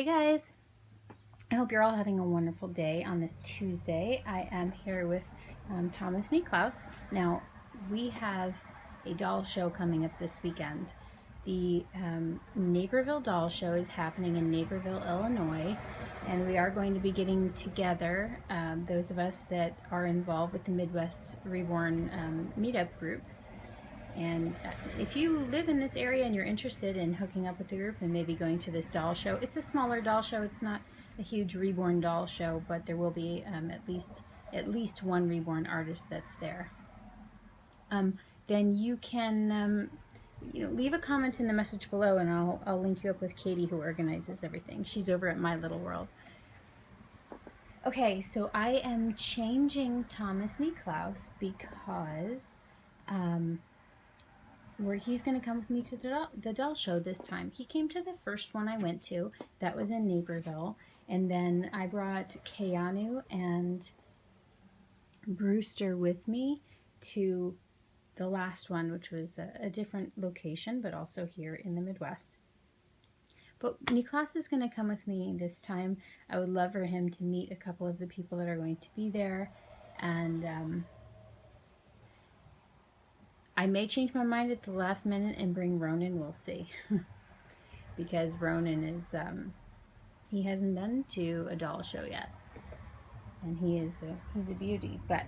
Hey guys, I hope you're all having a wonderful day on this Tuesday. I am here with Thomas Niklaus. Now, we have a doll show coming up this weekend. The Naperville Doll Show is happening in Naperville, Illinois, and we are going to be getting together, those of us that are involved with the Midwest Reborn meetup group. And if you live in this area and you're interested in hooking up with the group and maybe going to this doll show, it's a smaller doll show. It's not a huge reborn doll show, but there will be at least one reborn artist that's there. Then you can leave a comment in the message below, and I'll link you up with Katie, who organizes everything. She's over at My Little World. Okay, so I am changing Thomas Niklaus because where he's going to come with me to the doll show this time. He came to the first one I went to. That was in Naperville. And then I brought Keanu and Brewster with me to the last one, which was a different location, but also here in the Midwest. But Niklaus is going to come with me this time. I would love for him to meet a couple of the people that are going to be there. And I may change my mind at the last minute and bring Ronan. We'll see. Because Ronan is, he hasn't been to a doll show yet. And he's a beauty. But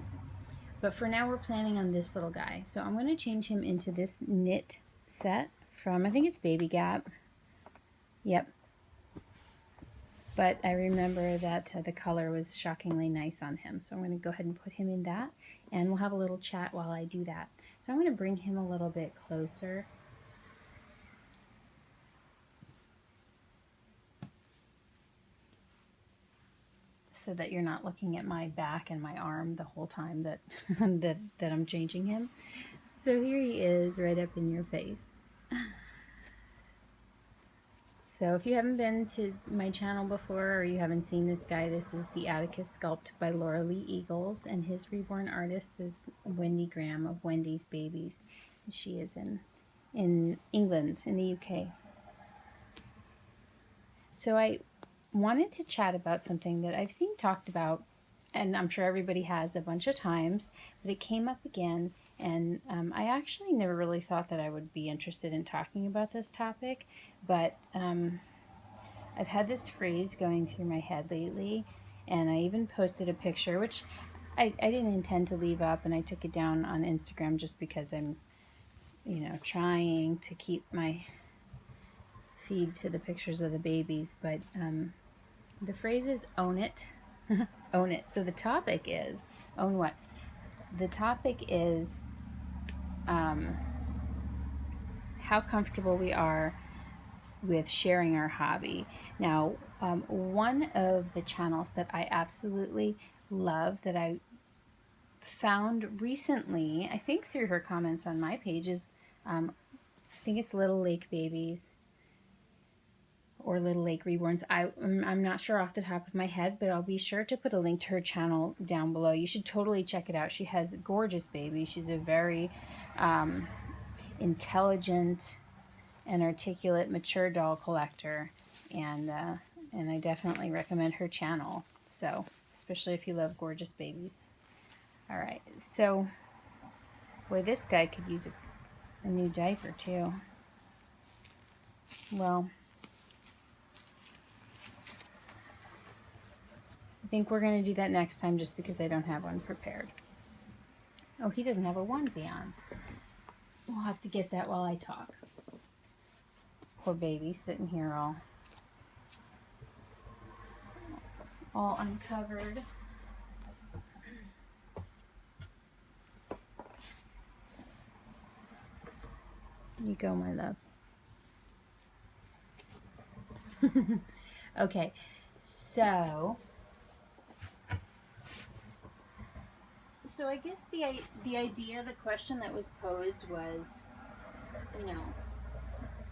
for now, we're planning on this little guy. So I'm going to change him into this knit set from, I think it's Baby Gap. Yep. But I remember that the color was shockingly nice on him. So I'm going to go ahead and put him in that. And we'll have a little chat while I do that. So I'm going to bring him a little bit closer. So that you're not looking at my back and my arm the whole time that, that I'm changing him. So here he is, right up in your face. So if you haven't been to my channel before, or you haven't seen this guy, this is the Atticus sculpt by Laura Lee Eagles, and his reborn artist is Wendy Graham of Wendy's Babies. She is in England, in the UK. So I wanted to chat about something that I've seen talked about, and I'm sure everybody has a bunch of times, but it came up again, and I actually never really thought that I would be interested in talking about this topic, but I've had this phrase going through my head lately, and I even posted a picture, which I didn't intend to leave up, and I took it down on Instagram just because I'm, trying to keep my feed to the pictures of the babies, but the phrase is own it. Own it. So the topic is, own what? The topic is how comfortable we are with sharing our hobby. Now, one of the channels that I absolutely love that I found recently, I think through her comments on my page, is I think it's Little Lake Babies or Little Lake Reborns. I'm not sure off the top of my head, but I'll be sure to put a link to her channel down below. You should totally check it out. She has gorgeous babies. She's a very intelligent and articulate, mature doll collector, and I definitely recommend her channel. So, especially if you love gorgeous babies. All right, so boy, this guy could use a new diaper too. Well, I think we're going to do that next time just because I don't have one prepared. Oh, he doesn't have a onesie on. We'll have to get that while I talk. Poor baby sitting here all uncovered. You go, my love. Okay, so I guess the idea, the question that was posed was,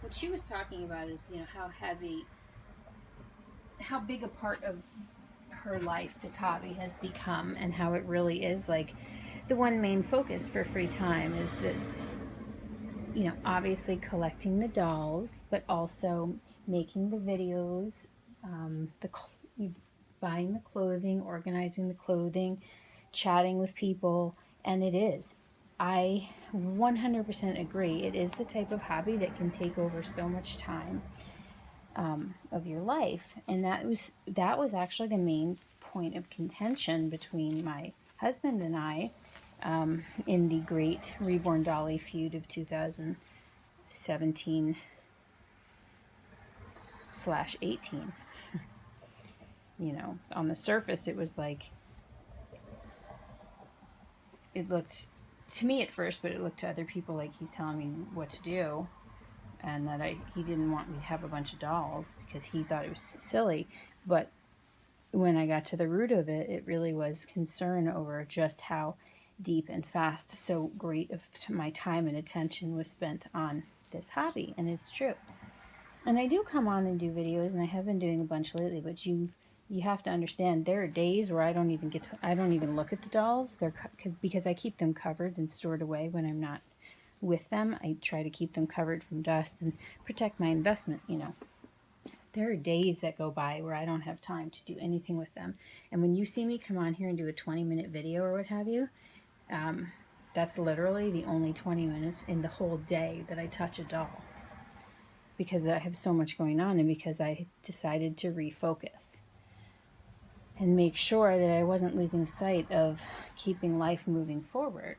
what she was talking about is, how big a part of her life this hobby has become, and how it really is like the one main focus for free time is that, obviously collecting the dolls, but also making the videos buying the clothing, organizing the clothing, chatting with people, and it is. I 100% agree. It is the type of hobby that can take over so much time of your life, and that was actually the main point of contention between my husband and I in the great Reborn Dolly feud of 2017/18. You know, on the surface, it was like, it looked to me at first, but it looked to other people like he's telling me what to do, and that he didn't want me to have a bunch of dolls because he thought it was silly. But when I got to the root of it, it really was concern over just how deep and fast so great of my time and attention was spent on this hobby. And it's true. And I do come on and do videos, and I have been doing a bunch lately, but you have to understand, there are days where I don't even look at the dolls. Because I keep them covered and stored away when I'm not with them. I try to keep them covered from dust and protect my investment, you know. There are days that go by where I don't have time to do anything with them. And when you see me come on here and do a 20-minute video or what have you, that's literally the only 20 minutes in the whole day that I touch a doll. Because I have so much going on, and because I decided to refocus and make sure that I wasn't losing sight of keeping life moving forward.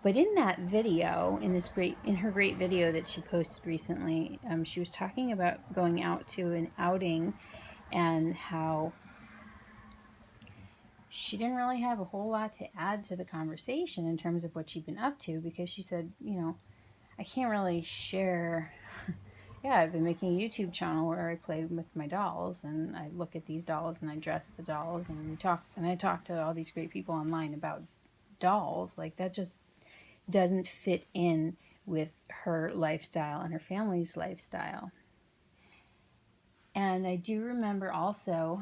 But in that video, in her great video that she posted recently, she was talking about going out to an outing and how she didn't really have a whole lot to add to the conversation in terms of what she'd been up to, because she said, you know, I can't really share. Yeah, I've been making a YouTube channel where I play with my dolls, and I look at these dolls and I dress the dolls, and I talk to all these great people online about dolls. Like, that just doesn't fit in with her lifestyle and her family's lifestyle. And I do remember also,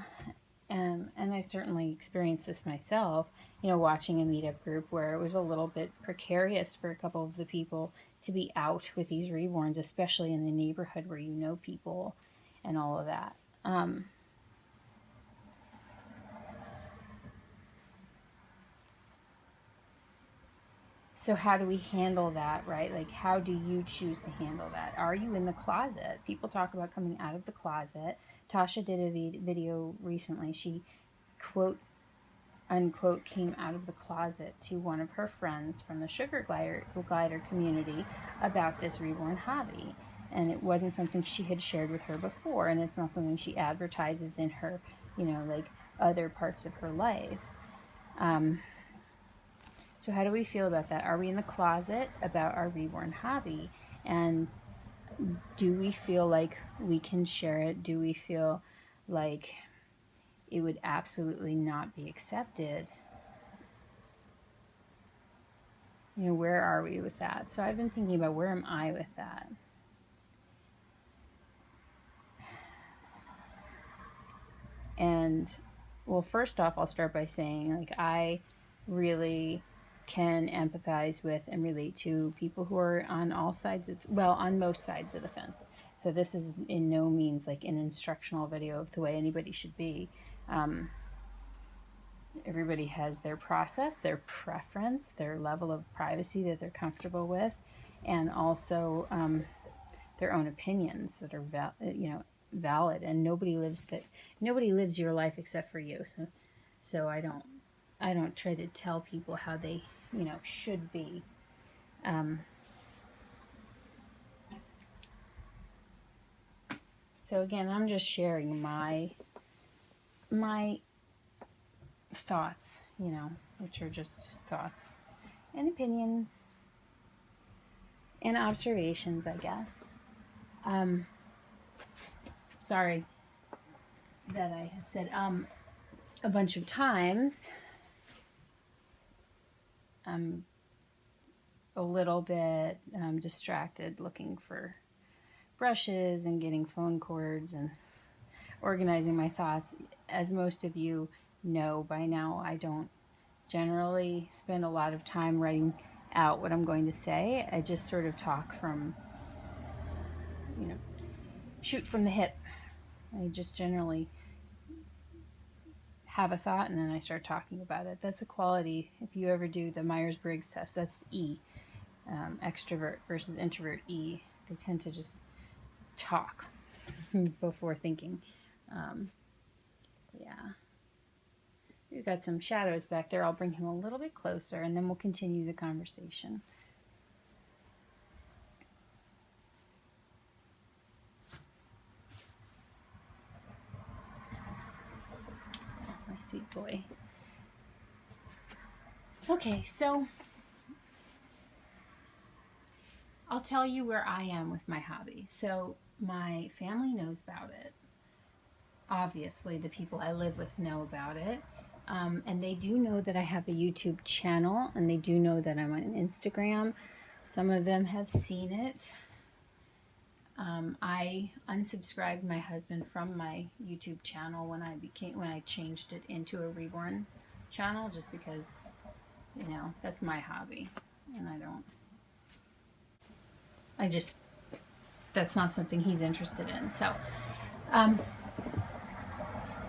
and I've certainly experienced this myself, you know, watching a meetup group where it was a little bit precarious for a couple of the people to be out with these reborns, especially in the neighborhood where you know people and all of that. So how do we handle that, right? Like, how do you choose to handle that? Are you in the closet? People talk about coming out of the closet. Tasha did a video recently. She, quote unquote, came out of the closet to one of her friends from the sugar glider community about this reborn hobby. And it wasn't something she had shared with her before, and it's not something she advertises in her, you know, like, other parts of her life. So how do we feel about that? Are we in the closet about our reborn hobby? And do we feel like we can share it? Do we feel like it would absolutely not be accepted? You know, where are we with that? So I've been thinking about, where am I with that? And, well, first off, I'll start by saying, like, I really can empathize with and relate to people who are on most sides of the fence. So this is in no means like an instructional video of the way anybody should be. Everybody has their process, their preference, their level of privacy that they're comfortable with, and also their own opinions that are valid. And nobody lives your life except for you. So I don't try to tell people how they, you know, should be. So again, I'm just sharing my thoughts, you know, which are just thoughts and opinions and observations, I guess. Sorry that I have said a bunch of times. I'm a little bit distracted looking for brushes and getting phone cords and organizing my thoughts. As most of you know by now, I don't generally spend a lot of time writing out what I'm going to say. I just sort of talk from, you know, shoot from the hip. I just generally have a thought and then I start talking about it. That's a quality. If you ever do the Myers-Briggs test, that's E. Extrovert versus introvert, E. They tend to just talk before thinking. Yeah. We've got some shadows back there. I'll bring him a little bit closer and then we'll continue the conversation. My sweet boy. Okay, so I'll tell you where I am with my hobby. So my family knows about it. Obviously, the people I live with know about it. And they do know that I have a YouTube channel, and they do know that I'm on Instagram. Some of them have seen it. I unsubscribed my husband from my YouTube channel when I changed it into a Reborn channel, just because, you know, that's my hobby, and that's not something he's interested in. So,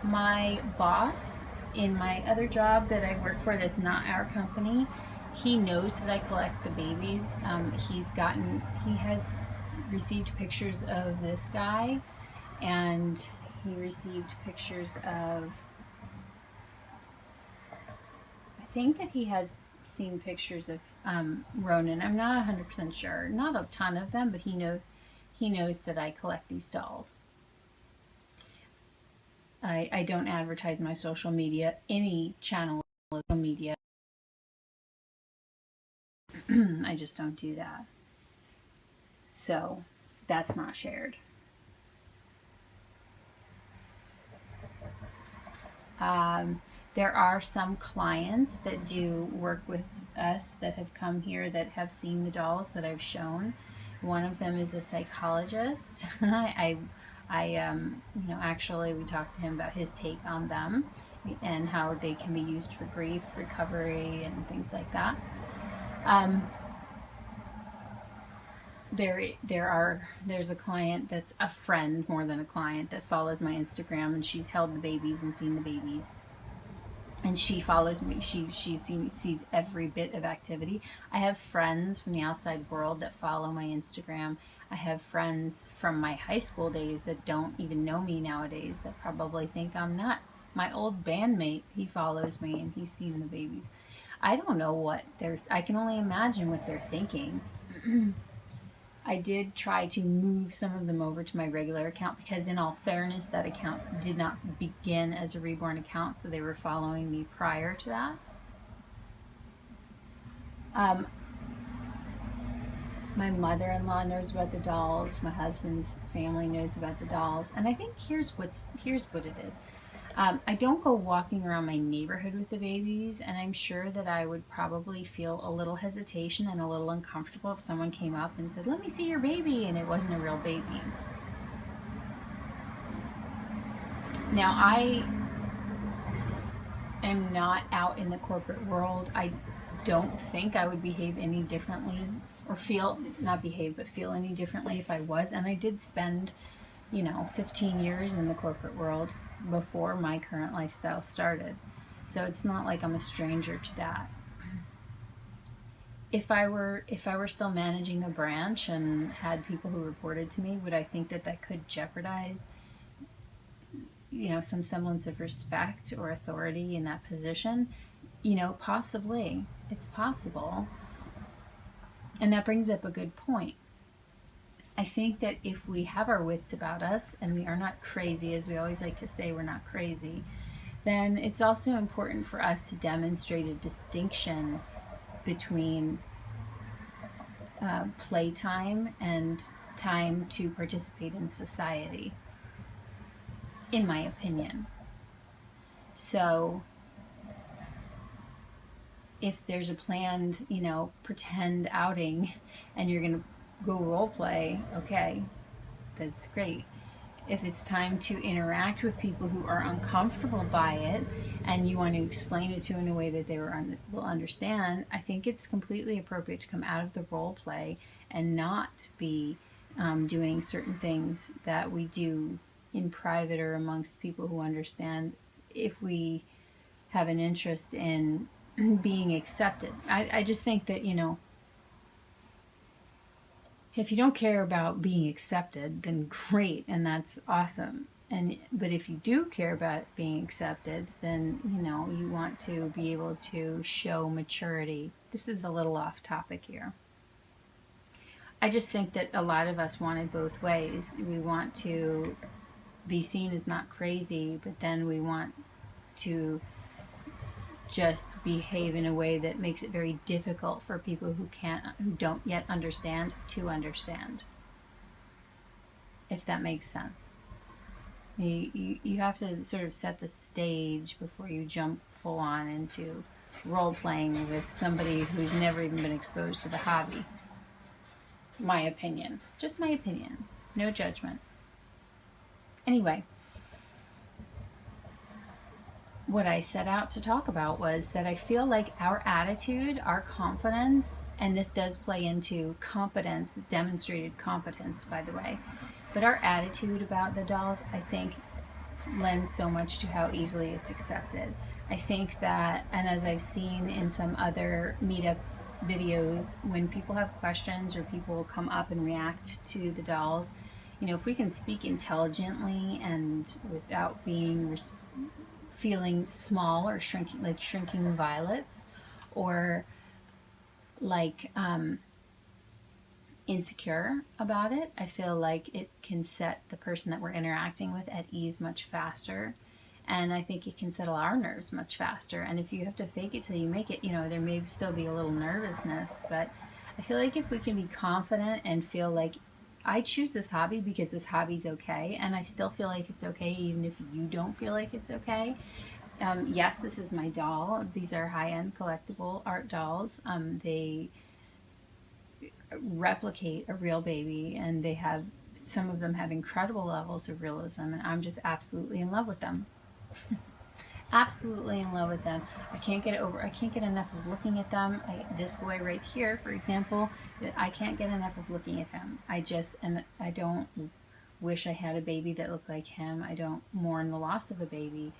my boss in my other job that I work for, that's not our company, he knows that I collect the babies. He has received pictures of this guy, and he received pictures of, I think that he has seen pictures of Ronan. I'm not 100% sure. Not a ton of them, but he knows that I collect these dolls. I don't advertise my social media, any channel of social media. I just don't do that. So that's not shared. There are some clients that do work with us that have come here that have seen the dolls that I've shown. One of them is a psychologist. Actually, we talked to him about his take on them and how they can be used for grief recovery and things like that. There's a client that's a friend more than a client that follows my Instagram, and she's held the babies and seen the babies. And she follows me. She sees every bit of activity. I have friends from the outside world that follow my Instagram. I have friends from my high school days that don't even know me nowadays that probably think I'm nuts. My old bandmate, he follows me and he's seen the babies. I don't know I can only imagine what they're thinking. I did try to move some of them over to my regular account because, in all fairness, that account did not begin as a Reborn account, so they were following me prior to that. My mother-in-law knows about the dolls. My husband's family knows about the dolls, and I think here's what it is. I don't go walking around my neighborhood with the babies, and I'm sure that I would probably feel a little hesitation and a little uncomfortable if someone came up and said, "Let me see your baby," and it wasn't a real baby. Now, I am not out in the corporate world. I don't think I would behave any differently, or feel any differently if I was, and I did spend 15 years in the corporate world before my current lifestyle started. So it's not like I'm a stranger to that. If I were still managing a branch and had people who reported to me, would I think that could jeopardize some semblance of respect or authority in that position? Possibly. It's possible. And that brings up a good point. I think that if we have our wits about us and we are not crazy, as we always like to say, we're not crazy, then it's also important for us to demonstrate a distinction between playtime and time to participate in society, in my opinion. So if there's a planned, pretend outing and you're going to go role play, okay, that's great. If it's time to interact with people who are uncomfortable by it and you want to explain it to in a way that they will understand, I think it's completely appropriate to come out of the role play and not be doing certain things that we do in private or amongst people who understand, if we have an interest in being accepted. I just think that, if you don't care about being accepted, then great, and that's awesome. But if you do care about being accepted, then you want to be able to show maturity. This is a little off topic here. I just think that a lot of us want it both ways. We want to be seen as not crazy, but then we want to just behave in a way that makes it very difficult for people who don't yet understand to understand. If that makes sense. You have to sort of set the stage before you jump full on into role playing with somebody who's never even been exposed to the hobby. My opinion. Just my opinion. No judgment. Anyway, what I set out to talk about was that I feel like our attitude, our confidence, and this does play into competence, demonstrated competence, by the way, but our attitude about the dolls, I think, lends so much to how easily it's accepted. I think that, and as I've seen in some other meetup videos, when people have questions or people come up and react to the dolls, if we can speak intelligently and without being feeling small or shrinking violets, or like insecure about it, I feel like it can set the person that we're interacting with at ease much faster. And I think it can settle our nerves much faster. And if you have to fake it till you make it, there may still be a little nervousness. But I feel like if we can be confident and feel like, I choose this hobby because this hobby's okay, and I still feel like it's okay even if you don't feel like it's okay. Yes, this is my doll. These are high-end collectible art dolls. They replicate a real baby, and some of them have incredible levels of realism, and I'm just absolutely in love with them. Absolutely in love with them. I can't get enough of looking at them. This boy right here, for example, I can't get enough of looking at him. I don't wish I had a baby that looked like him. I don't mourn the loss of a baby.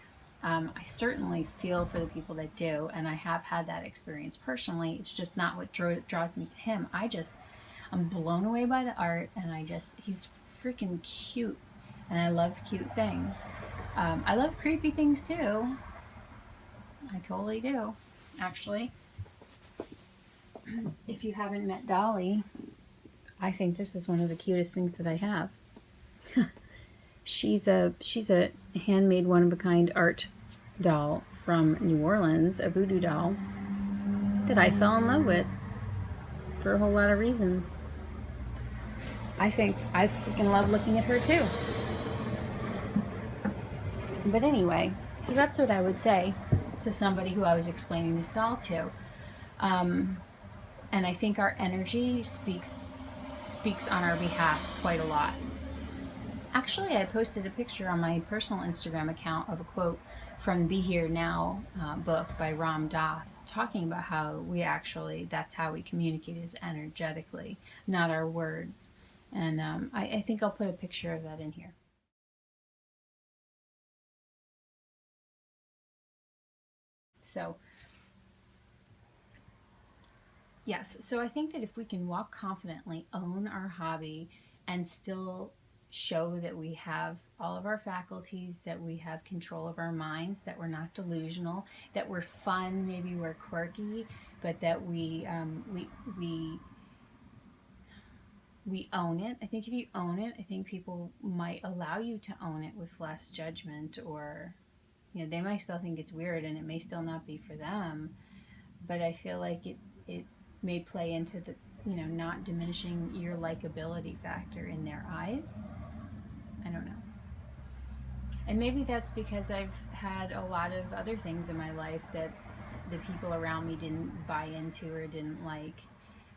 I certainly feel for the people that do, and I have had that experience personally. It's just not what draws me to him. I'm blown away by the art, and he's freaking cute, and I love cute things. I love creepy things too. I totally do, actually. If you haven't met Dolly, I think this is one of the cutest things that I have. She's a handmade, one-of-a-kind art doll from New Orleans, a voodoo doll that I fell in love with for a whole lot of reasons. I think I freaking love looking at her too. But anyway, so that's what I would say to somebody who I was explaining this doll to. And I think our energy speaks on our behalf quite a lot. Actually, I posted a picture on my personal Instagram account of a quote from Be Here Now book by Ram Dass, talking about how that's how we communicate, is energetically, not our words. And I think I'll put a picture of that in here. So, yes, so I think that if we can walk confidently, own our hobby, and still show that we have all of our faculties, that we have control of our minds, that we're not delusional, that we're fun, maybe we're quirky, but that we own it. I think if you own it, I think people might allow you to own it with less judgment, or they might still think it's weird and it may still not be for them, but I feel like it may play into the not diminishing your likability factor in their eyes. I don't know. And maybe that's because I've had a lot of other things in my life that the people around me didn't buy into or didn't like.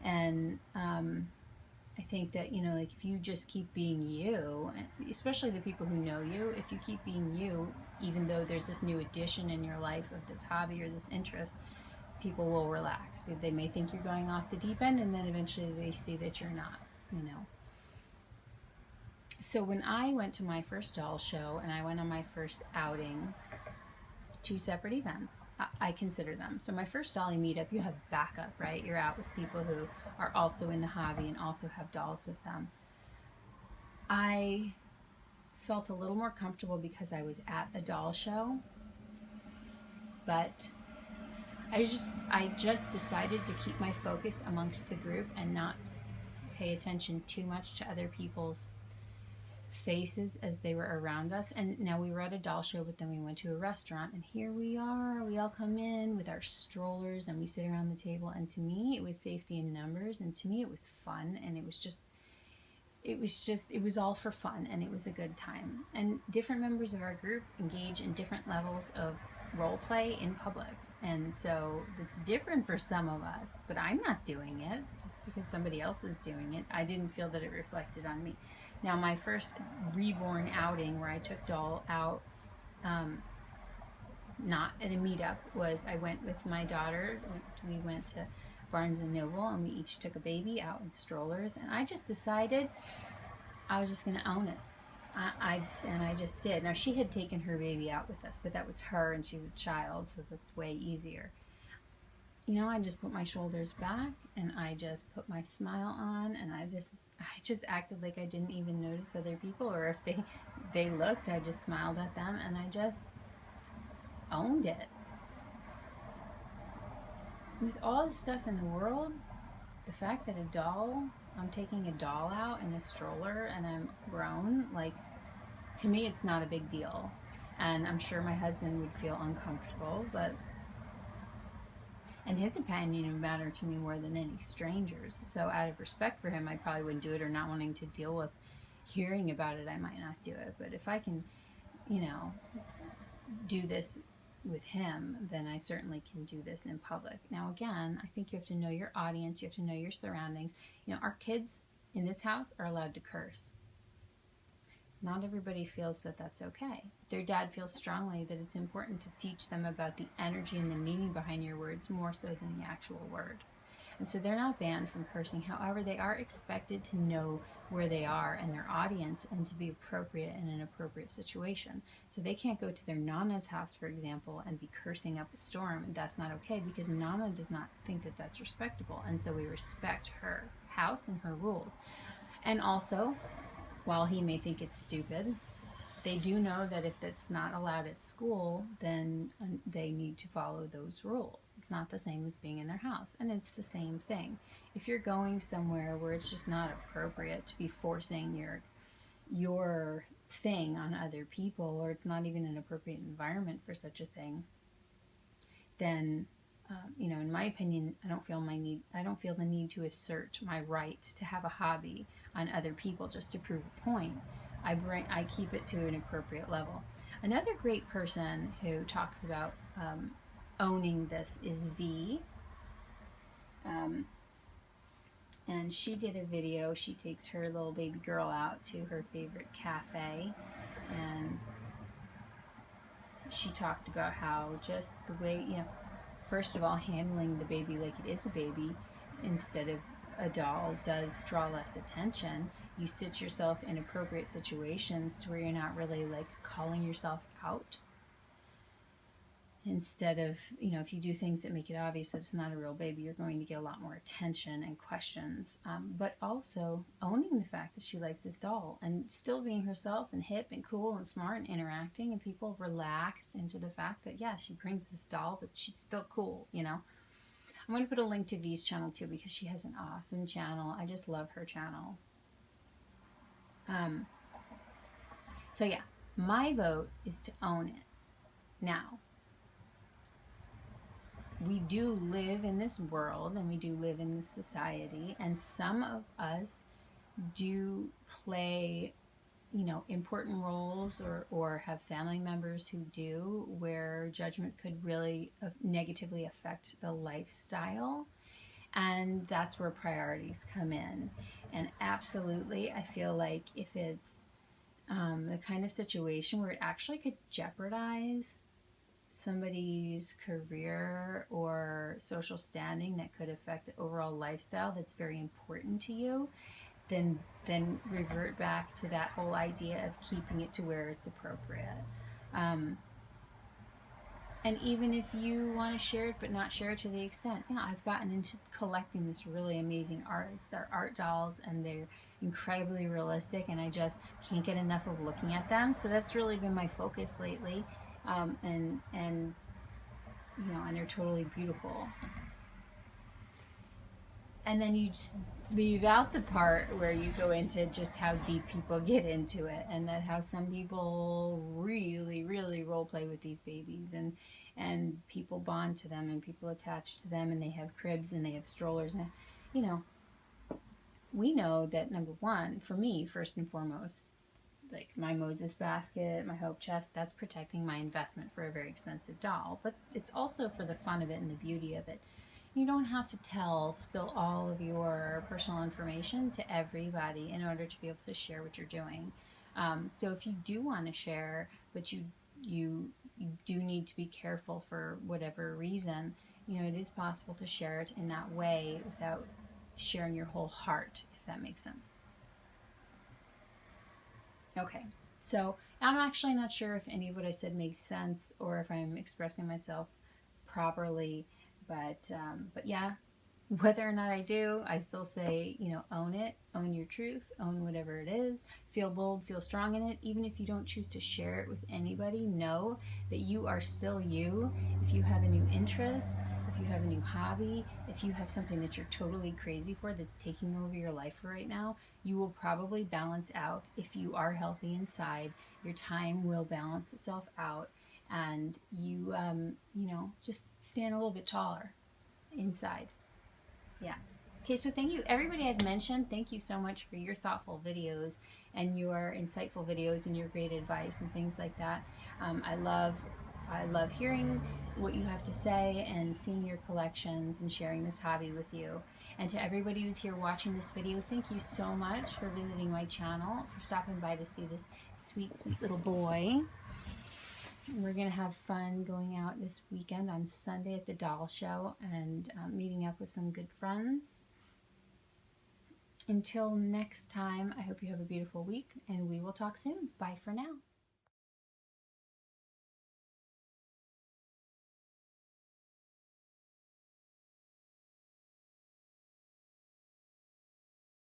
And I think that, like if you just keep being you, especially the people who know you, if you keep being you, even though there's this new addition in your life of this hobby or this interest, people will relax. They may think you're going off the deep end, and then eventually they see that you're not, So when I went to my first doll show and I went on my first outing, two separate events, I consider them. So my first dolly meetup, you have backup, right? You're out with people who are also in the hobby and also have dolls with them. I felt a little more comfortable because I was at a doll show, but I just decided to keep my focus amongst the group and not pay attention too much to other people's faces as they were around us. And now we were at a doll show, but then we went to a restaurant, and here we are. We all come in with our strollers and we sit around the table. And to me, it was safety in numbers, and to me, it was fun, and it was all for fun, and it was a good time. And different members of our group engage in different levels of role play in public. And so it's different for some of us, but I'm not doing it just because somebody else is doing it. I didn't feel that it reflected on me. Now, my first Reborn outing where I took doll out, not at a meetup, was I went with my daughter. We went to Barnes and Noble, and we each took a baby out in strollers, and I just decided I was just going to own it. I just did. Now, she had taken her baby out with us, but that was her, and she's a child, so that's way easier. I just put my shoulders back, and I just put my smile on, and I just acted like I didn't even notice other people, or if they looked, I just smiled at them, and I just owned it. With all the stuff in the world, the fact that I'm taking a doll out in a stroller and I'm grown, like, to me, it's not a big deal. And I'm sure my husband would feel uncomfortable, and his opinion would matter to me more than any strangers. So out of respect for him, I probably wouldn't do it, or not wanting to deal with hearing about it, I might not do it. But if I can, do this with him, then I certainly can do this in public. Now, again, I think you have to know your audience. You have to know your surroundings. Our kids in this house are allowed to curse. Not everybody feels that that's okay. Their dad feels strongly that it's important to teach them about the energy and the meaning behind your words more so than the actual word. And so they're not banned from cursing. However, they are expected to know where they are and their audience, and to be appropriate in an appropriate situation. So they can't go to their Nana's house, for example, and be cursing up a storm, and that's not okay, because Nana does not think that that's respectable. And so we respect her house and her rules. And also, while he may think it's stupid, they do know that if that's not allowed at school, then they need to follow those rules. It's not the same as being in their house. And it's the same thing. If you're going somewhere where it's just not appropriate to be forcing your thing on other people, or it's not even an appropriate environment for such a thing, then in my opinion, I don't feel the need to assert my right to have a hobby on other people just to prove a point. I keep it to an appropriate level. Another great person who talks about owning this is V. And she did a video. She takes her little baby girl out to her favorite cafe, and she talked about how just the way, first of all, handling the baby like it is a baby instead of a doll does draw less attention. You sit yourself in appropriate situations to where you're not really like calling yourself out. Instead of, if you do things that make it obvious that it's not a real baby, you're going to get a lot more attention and questions. But also owning the fact that she likes this doll, and still being herself and hip and cool and smart and interacting, and people relaxed into the fact that, yeah, she brings this doll, but she's still cool, I'm going to put a link to V's channel too, because she has an awesome channel. I just love her channel. So yeah, my vote is to own it. Now, we do live in this world, and we do live in this society, and some of us do play, important roles, or have family members who do, where judgment could really negatively affect the lifestyle. And that's where priorities come in. And absolutely, I feel like if it's the kind of situation where it actually could jeopardize somebody's career or social standing, that could affect the overall lifestyle that's very important to you, then revert back to that whole idea of keeping it to where it's appropriate. Um, and even if you want to share it but not share it to the extent, yeah, I've gotten into collecting this really amazing art. They're art dolls and they're incredibly realistic, and I just can't get enough of looking at them. So that's really been my focus lately. And you know, and they're totally beautiful. And then you just leave out the part where you go into just how deep people get into it, and that how some people really role play with these babies, and people bond to them, and people attach to them, and they have cribs and they have strollers, and you know, we know that number one, for me, first and foremost, like my Moses basket, my Hope chest, that's protecting my investment for a very expensive doll, but it's also for the fun of it and the beauty of it. You don't have to spill all of your personal information to everybody in order to be able to share what you're doing. So if you do want to share, but you do need to be careful for whatever reason, you know, it is possible to share it in that way without sharing your whole heart, if that makes sense. Okay, so I'm actually not sure if any of what I said makes sense or if I'm expressing myself properly, but yeah, whether or not I do, I still say, you know, own it, own your truth, own whatever it is, feel bold, feel strong in it. Even if you don't choose to share it with anybody, know that you are still you. If you have a new interest, if you have a new hobby, if you have something that you're totally crazy for that's taking over your life right now, you will probably balance out. If you are healthy inside, your time will balance itself out, and you know, just stand a little bit taller inside. Yeah. Okay, so thank you, everybody I've mentioned. Thank you so much for your thoughtful videos and your insightful videos and your great advice and things like that. I love hearing what you have to say and seeing your collections and sharing this hobby with you. And to everybody who's here watching this video, thank you so much for visiting my channel, for stopping by to see this sweet, sweet little boy. We're going to have fun going out this weekend on Sunday at the doll show and meeting up with some good friends. Until next time, I hope you have a beautiful week, and we will talk soon. Bye for now.